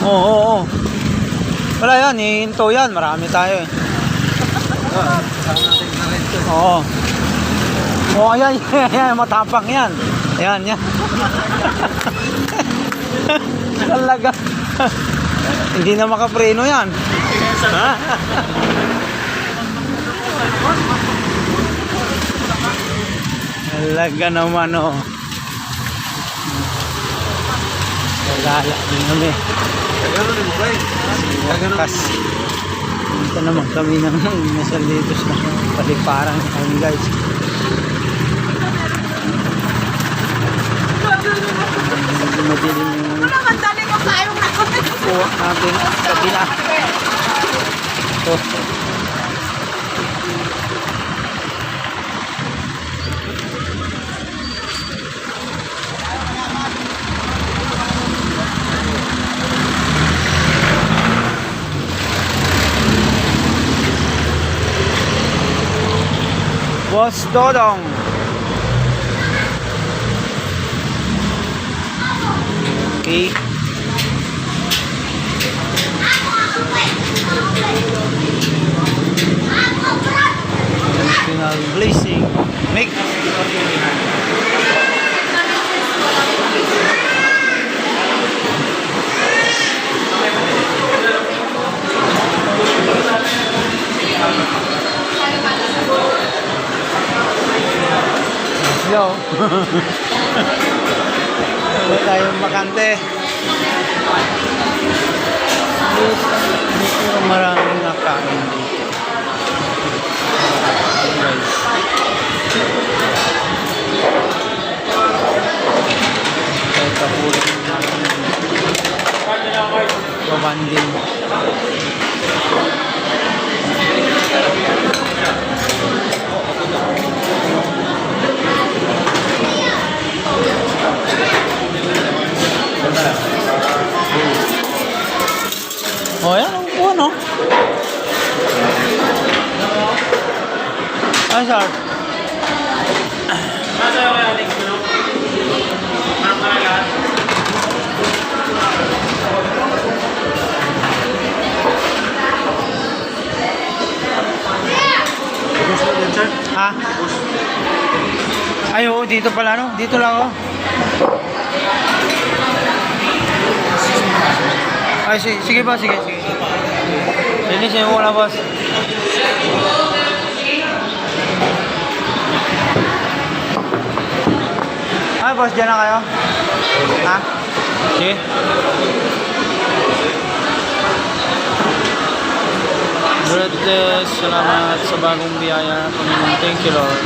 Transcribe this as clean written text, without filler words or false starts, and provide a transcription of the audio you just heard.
Oo, oo, oo. Wala yan, hihinto yan. Marami tayo eh. Oo. Oo, ayan, ayan, matapang yan. Ayan, yan. Talaga. Hindi na makapreno yan. Talaga naman, oh. Wala din kami. Wakas. Dito naman kami ng nasa litos na paliparang kami, guys. Madilim yung kuha natin sa kabila. Ito. Boss Dodong. Okay. Final blessing. Make. Yo. Wala tayong bakante. Dito maraming nakain dito. Guys. Kaya kapulit natin. Babanding. Oh, yan ang kuha, no? Ay, sir. Ha? Ay, oo, dito pala, no? Dito lang, oh. Ay, sige ba? Sige. Linisin mo na, boss. Ay, boss, dyan na kayo? Ha? Sige. God bless. Salamat sa bagong biyaya. Panginoon, thank you, Lord.